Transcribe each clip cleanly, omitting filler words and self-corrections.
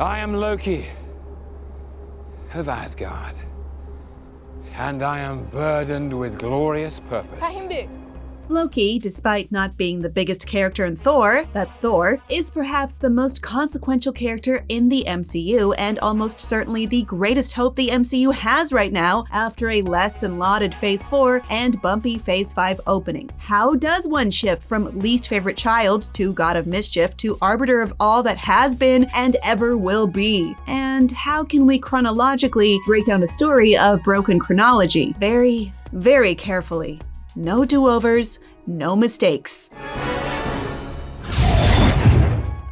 I am Loki of Asgard, and I am burdened with glorious purpose. Loki, despite not being the biggest character in Thor, that's Thor, is perhaps the most consequential character in the MCU and almost certainly the greatest hope the MCU has right now after a less than lauded Phase 4 and bumpy Phase 5 opening. How does one shift from least favorite child to god of mischief to arbiter of all that has been and ever will be? And how can we chronologically break down a story of broken chronology? Very, very carefully. No do-overs, no mistakes.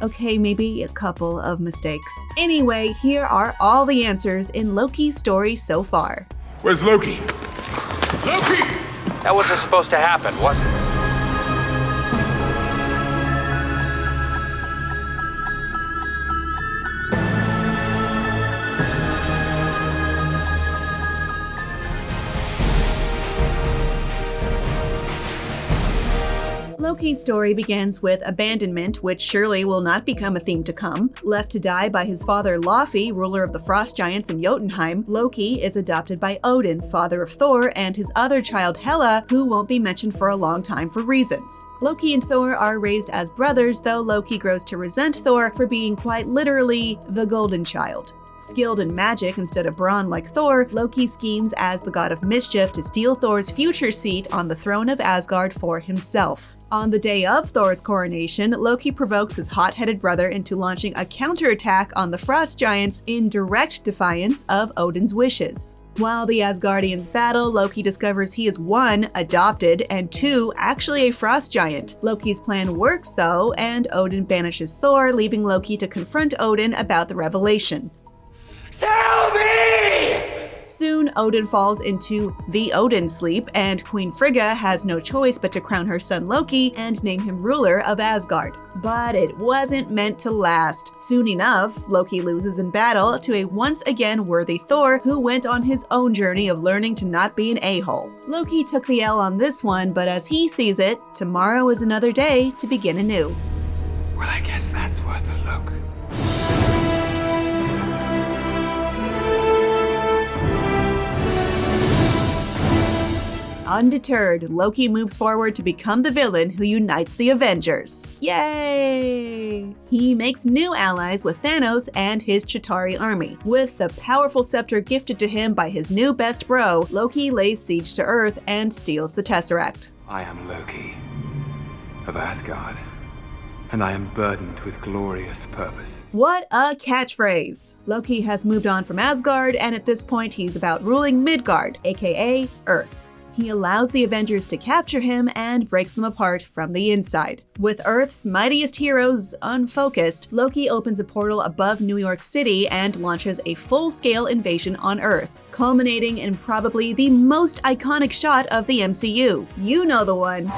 Okay, maybe a couple of mistakes. Anyway, here are all the answers in Loki's story so far. Where's Loki? Loki! That wasn't supposed to happen, was it? Loki's story begins with abandonment, which surely will not become a theme to come. Left to die by his father Laufey, ruler of the frost giants in Jotunheim, Loki is adopted by Odin, father of Thor, and his other child Hela, who won't be mentioned for a long time for reasons. Loki and Thor are raised as brothers, though Loki grows to resent Thor for being quite literally the golden child. Skilled in magic instead of brawn like Thor, Loki schemes as the god of mischief to steal Thor's future seat on the throne of Asgard for himself. On the day of Thor's coronation, Loki provokes his hot-headed brother into launching a counterattack on the frost giants in direct defiance of Odin's wishes. While the Asgardians battle, Loki discovers he is 1, adopted, and 2, actually a frost giant. Loki's plan works though, and Odin banishes Thor, leaving Loki to confront Odin about the revelation. Sylvie! Soon, Odin falls into the Odin sleep, and Queen Frigga has no choice but to crown her son Loki and name him ruler of Asgard. But it wasn't meant to last. Soon enough, Loki loses in battle to a once again worthy Thor, who went on his own journey of learning to not be an a-hole. Loki took the L on this one, but as he sees it, tomorrow is another day to begin anew. Well, I guess that's worth a look. Undeterred, Loki moves forward to become the villain who unites the Avengers. Yay! He makes new allies with Thanos and his Chitauri army. With the powerful scepter gifted to him by his new best bro, Loki lays siege to Earth and steals the Tesseract. I am Loki of Asgard, and I am burdened with glorious purpose. What a catchphrase! Loki has moved on from Asgard, and at this point he's about ruling Midgard, aka Earth. He allows the Avengers to capture him and breaks them apart from the inside. With Earth's mightiest heroes unfocused, Loki opens a portal above New York City and launches a full-scale invasion on Earth, culminating in probably the most iconic shot of the MCU. You know the one.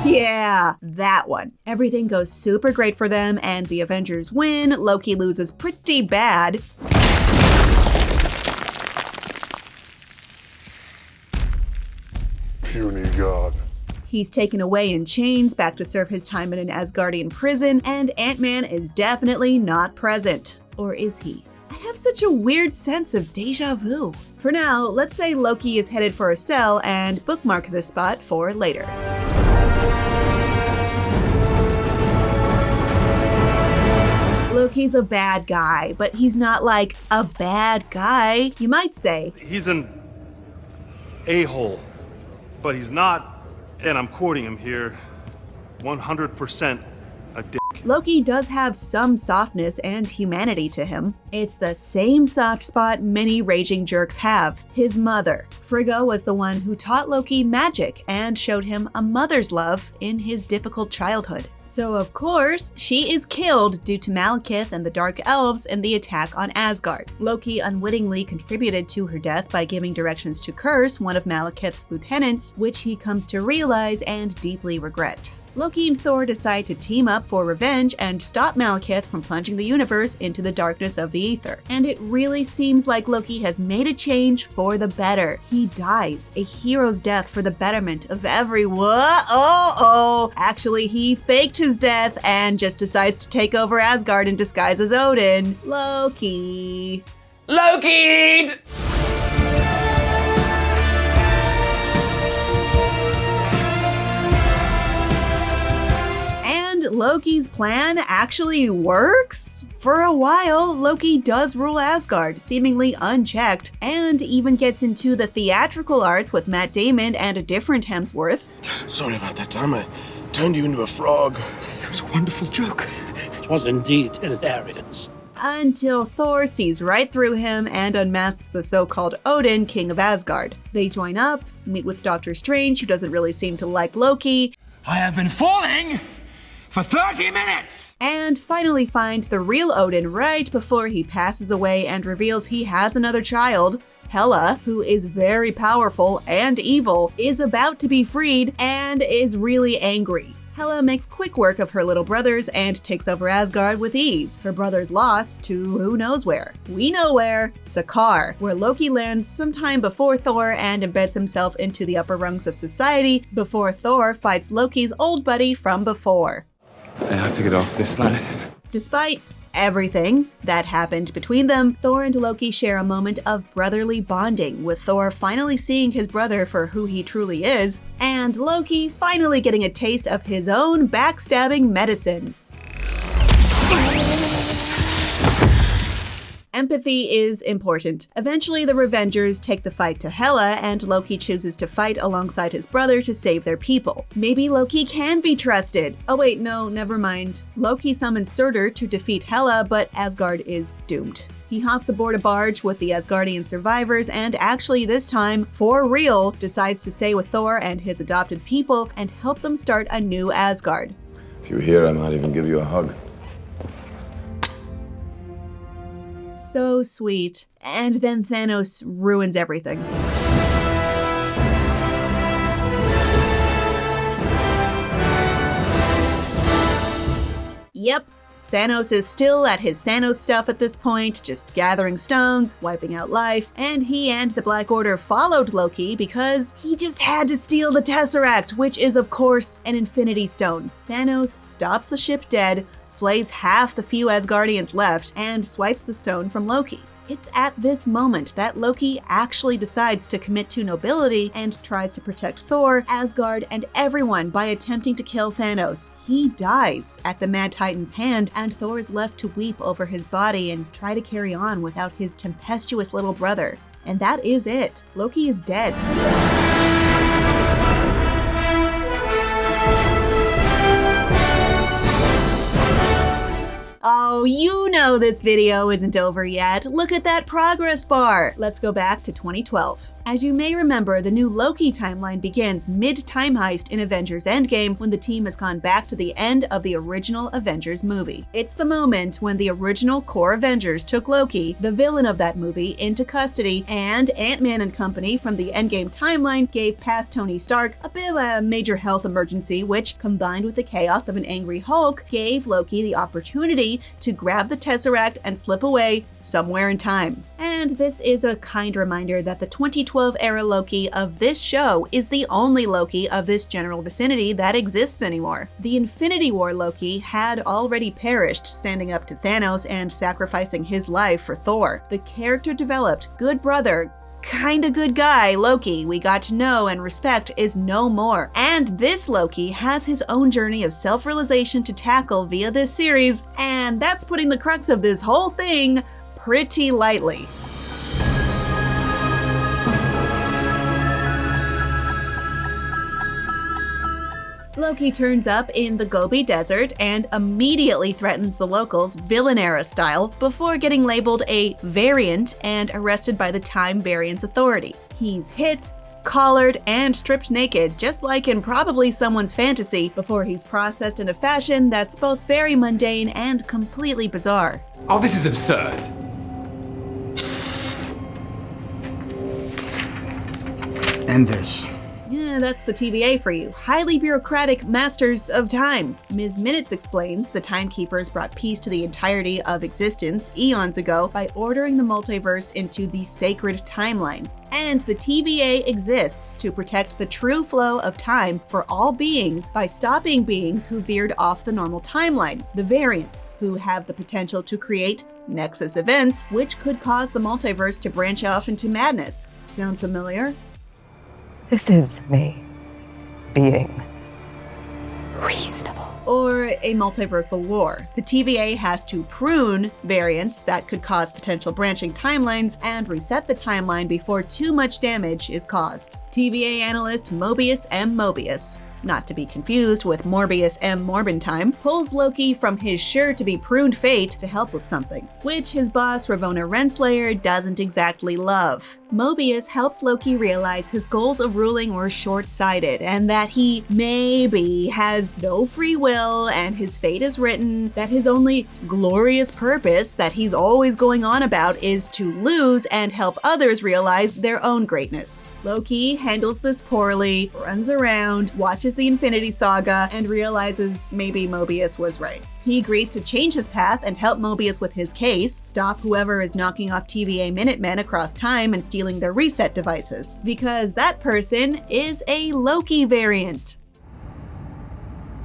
Yeah, that one. Everything goes super great for them and the Avengers win. Loki loses pretty bad. Puny god. He's taken away in chains back to serve his time in an Asgardian prison, and Ant-Man is definitely not present. Or is he? I have such a weird sense of deja vu. For now, let's say Loki is headed for a cell and bookmark this spot for later. Loki's a bad guy, but he's not like a bad guy, you might say. He's an a-hole, but he's not, and I'm quoting him here, 100% a dick. Loki does have some softness and humanity to him. It's the same soft spot many raging jerks have. His mother. Frigga was the one who taught Loki magic and showed him a mother's love in his difficult childhood. So of course, she is killed due to Malekith and the Dark Elves in the attack on Asgard. Loki unwittingly contributed to her death by giving directions to Curse, one of Malekith's lieutenants, which he comes to realize and deeply regret. Loki and Thor decide to team up for revenge and stop Malekith from plunging the universe into the darkness of the ether. And it really seems like Loki has made a change for the better. He dies a hero's death for the betterment of everyone. Actually, he faked his death and just decides to take over Asgard in disguise as Odin. Loki. Loki! Loki's plan actually works? For a while, Loki does rule Asgard, seemingly unchecked, and even gets into the theatrical arts with Matt Damon and a different Hemsworth. Sorry about that time. I turned you into a frog. It was a wonderful joke. It was indeed hilarious. Until Thor sees right through him and unmasks the so-called Odin, king of Asgard. They join up, meet with Doctor Strange, who doesn't really seem to like Loki. I have been falling for 30 minutes! And finally find the real Odin right before he passes away and reveals he has another child. Hela, who is very powerful and evil, is about to be freed and is really angry. Hela makes quick work of her little brothers and takes over Asgard with ease. Her brothers lost to who knows where. We know where. Sakaar, where Loki lands sometime before Thor and embeds himself into the upper rungs of society before Thor fights Loki's old buddy from before. I have to get off this planet. Despite everything that happened between them, Thor and Loki share a moment of brotherly bonding, with Thor finally seeing his brother for who he truly is, and Loki finally getting a taste of his own backstabbing medicine. Empathy is important. Eventually, the Revengers take the fight to Hela, and Loki chooses to fight alongside his brother to save their people. Maybe Loki can be trusted. Oh wait, no, never mind. Loki summons Surtur to defeat Hela, but Asgard is doomed. He hops aboard a barge with the Asgardian survivors and actually this time, for real, decides to stay with Thor and his adopted people and help them start a new Asgard. If you're here, I might even give you a hug. So sweet. And then Thanos ruins everything. Yep, Thanos is still at his Thanos stuff at this point, just gathering stones, wiping out life, and he and the Black Order followed Loki because he just had to steal the Tesseract, which is of course an Infinity Stone. Thanos stops the ship dead, slays half the few Asgardians left, and swipes the stone from Loki. It's at this moment that Loki actually decides to commit to nobility and tries to protect Thor, Asgard, and everyone by attempting to kill Thanos. He dies at the Mad Titan's hand, and Thor is left to weep over his body and try to carry on without his tempestuous little brother. And that is it. Loki is dead. Oh, you know this video isn't over yet. Look at that progress bar. Let's go back to 2012. As you may remember, the new Loki timeline begins mid-time heist in Avengers Endgame when the team has gone back to the end of the original Avengers movie. It's the moment when the original core Avengers took Loki, the villain of that movie, into custody, and Ant-Man and company from the Endgame timeline gave past Tony Stark a bit of a major health emergency, which, combined with the chaos of an angry Hulk, gave Loki the opportunity to grab the Tesseract and slip away somewhere in time. And this is a kind reminder that the 2012 era Loki of this show is the only Loki of this general vicinity that exists anymore. The Infinity War Loki had already perished standing up to Thanos and sacrificing his life for Thor. The character developed, good brother, kinda good guy Loki we got to know and respect is no more. And this Loki has his own journey of self-realization to tackle via this series, and that's putting the crux of this whole thing pretty lightly. Loki turns up in the Gobi Desert and immediately threatens the locals villain-era style before getting labeled a variant and arrested by the Time Variance Authority. He's hit, collared, and stripped naked, just like in probably someone's fantasy, before he's processed in a fashion that's both very mundane and completely bizarre. Oh, this is absurd. And this. That's the TVA for you. Highly bureaucratic masters of time. Ms. Minutes explains the Timekeepers brought peace to the entirety of existence eons ago by ordering the multiverse into the sacred timeline. And the TVA exists to protect the true flow of time for all beings by stopping beings who veered off the normal timeline, the variants, who have the potential to create nexus events which could cause the multiverse to branch off into madness. Sound familiar? This is me being reasonable. Or a multiversal war. The TVA has to prune variants that could cause potential branching timelines and reset the timeline before too much damage is caused. TVA analyst Mobius M. Mobius, not to be confused with Morbius M. Morbentime, pulls Loki from his sure-to-be pruned fate to help with something, which his boss Ravonna Renslayer doesn't exactly love. Mobius helps Loki realize his goals of ruling were short-sighted and that he maybe has no free will and his fate is written, that his only glorious purpose that he's always going on about is to lose and help others realize their own greatness. Loki handles this poorly, runs around, watches the Infinity Saga, and realizes maybe Mobius was right. He agrees to change his path and help Mobius with his case, stop whoever is knocking off TVA Minutemen across time and stealing their reset devices, because that person is a Loki variant.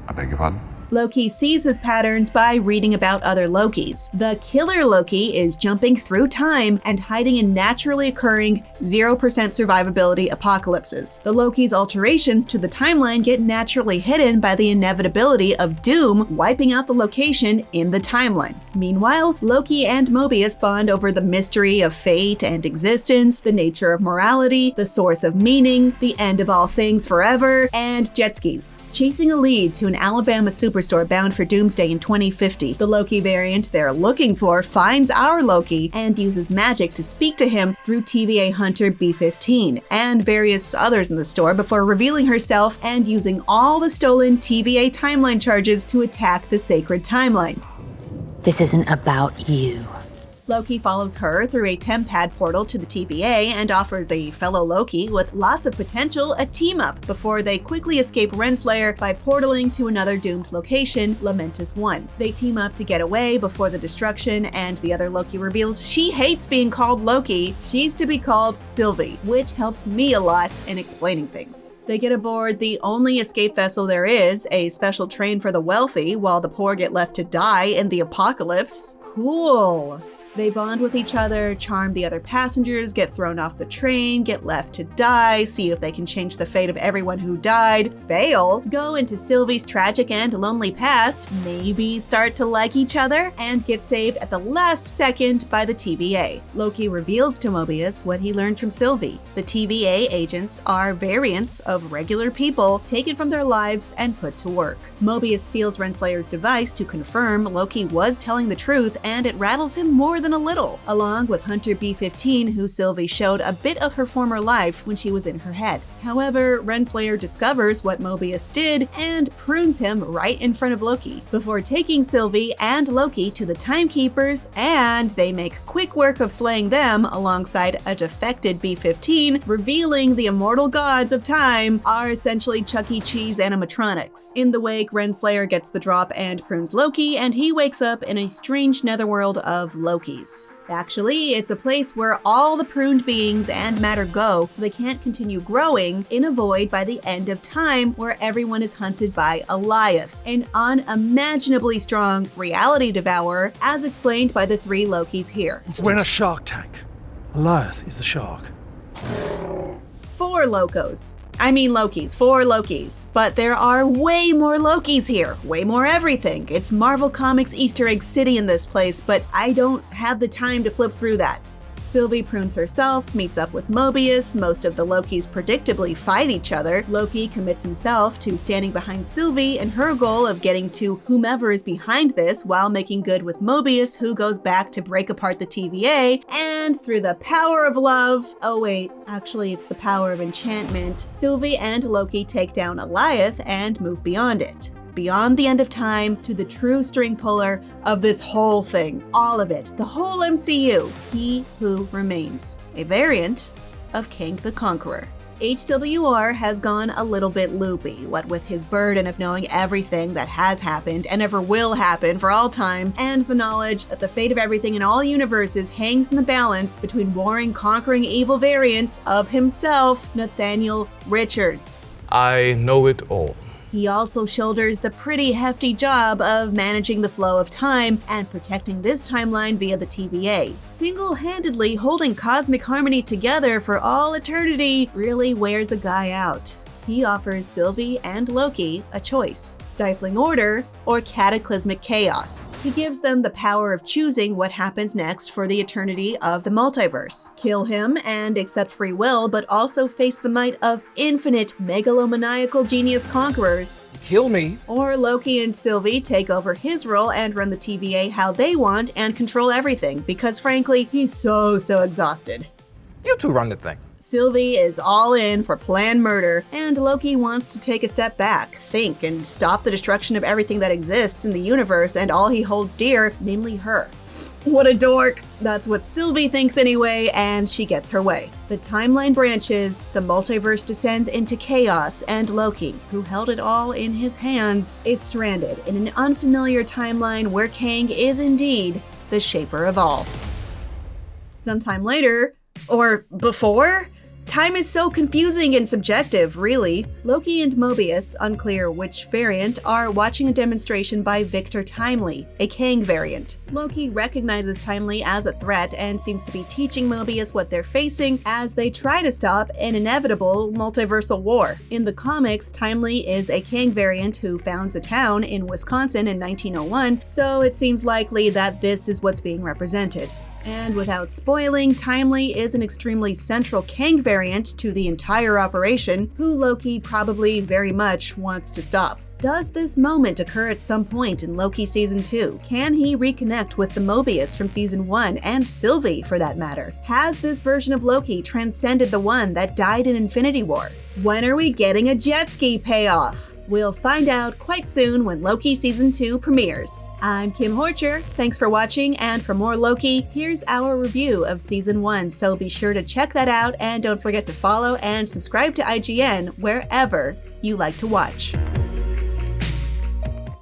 I beg your pardon? Loki sees his patterns by reading about other Lokis. The killer Loki is jumping through time and hiding in naturally occurring 0% survivability apocalypses. The Loki's alterations to the timeline get naturally hidden by the inevitability of doom wiping out the location in the timeline. Meanwhile, Loki and Mobius bond over the mystery of fate and existence, the nature of morality, the source of meaning, the end of all things forever, and jet skis. Chasing a lead to an Alabama superstore bound for doomsday in 2050, the Loki variant they're looking for finds our Loki and uses magic to speak to him through TVA hunter B-15 and various others in the store before revealing herself and using all the stolen TVA timeline charges to attack the sacred timeline. This isn't about you. Loki follows her through a TemPad portal to the TVA and offers a fellow Loki with lots of potential a team-up before they quickly escape Renslayer by portaling to another doomed location, Lamentus 1. They team up to get away before the destruction, and the other Loki reveals she hates being called Loki. She's to be called Sylvie, which helps me a lot in explaining things. They get aboard the only escape vessel there is, a special train for the wealthy, while the poor get left to die in the apocalypse. Cool. They bond with each other, charm the other passengers, get thrown off the train, get left to die, see if they can change the fate of everyone who died, fail, go into Sylvie's tragic and lonely past, maybe start to like each other, and get saved at the last second by the TVA. Loki reveals to Mobius what he learned from Sylvie. The TVA agents are variants of regular people taken from their lives and put to work. Mobius steals Renslayer's device to confirm Loki was telling the truth, and it rattles him more than a little, along with Hunter B-15, who Sylvie showed a bit of her former life when she was in her head. However, Renslayer discovers what Mobius did and prunes him right in front of Loki, before taking Sylvie and Loki to the Timekeepers, and they make quick work of slaying them alongside a defected B-15, revealing the immortal gods of time are essentially Chuck E. Cheese animatronics. In the wake, Renslayer gets the drop and prunes Loki, and he wakes up in a strange netherworld of Lokis. Actually, it's a place where all the pruned beings and matter go, so they can't continue growing in a void by the end of time where everyone is hunted by Alioth, an unimaginably strong reality devourer, as explained by the three Lokis here. We're in a shark tank. Alioth is the shark. 4 Lokis. But there are way more Lokis here, way more everything. It's Marvel Comics Easter Egg City in this place, but I don't have the time to flip through that. Sylvie prunes herself, meets up with Mobius, most of the Lokis predictably fight each other. Loki commits himself to standing behind Sylvie and her goal of getting to whomever is behind this while making good with Mobius, who goes back to break apart the TVA, and through the power of love, actually it's the power of enchantment, Sylvie and Loki take down Alioth and move beyond it. Beyond the end of time to the true string puller of this whole thing. All of it. The whole MCU. He Who Remains. A variant of Kang the Conqueror. HWR has gone a little bit loopy, what with his burden of knowing everything that has happened and ever will happen for all time, and the knowledge that the fate of everything in all universes hangs in the balance between warring, conquering evil variants of himself, Nathaniel Richards. I know it all. He also shoulders the pretty hefty job of managing the flow of time and protecting this timeline via the TVA. Single-handedly holding cosmic harmony together for all eternity really wears a guy out. He offers Sylvie and Loki a choice: stifling order or cataclysmic chaos. He gives them the power of choosing what happens next for the eternity of the multiverse. Kill him and accept free will, but also face the might of infinite megalomaniacal genius conquerors. Kill me. Or Loki and Sylvie take over his role and run the TVA how they want and control everything, because frankly, he's so exhausted. You two run the thing. Sylvie is all in for planned murder, and Loki wants to take a step back, think, and stop the destruction of everything that exists in the universe and all he holds dear, namely her. What a dork! That's what Sylvie thinks anyway, and she gets her way. The timeline branches, the multiverse descends into chaos, and Loki, who held it all in his hands, is stranded in an unfamiliar timeline where Kang is indeed the shaper of all. Sometime later, or before? Time is so confusing and subjective, really. Loki and Mobius, unclear which variant, are watching a demonstration by Victor Timely, a Kang variant. Loki recognizes Timely as a threat and seems to be teaching Mobius what they're facing as they try to stop an inevitable multiversal war. In the comics, Timely is a Kang variant who founds a town in Wisconsin in 1901, so it seems likely that this is what's being represented. And without spoiling, Timely is an extremely central Kang variant to the entire operation, who Loki probably very much wants to stop. Does this moment occur at some point in Loki Season 2? Can he reconnect with the Mobius from Season 1 and Sylvie, for that matter? Has this version of Loki transcended the one that died in Infinity War? When are we getting a jet ski payoff? We'll find out quite soon when Loki Season 2 premieres. I'm Kim Horcher, thanks for watching, and for more Loki, here's our review of Season 1, so be sure to check that out and don't forget to follow and subscribe to IGN wherever you like to watch.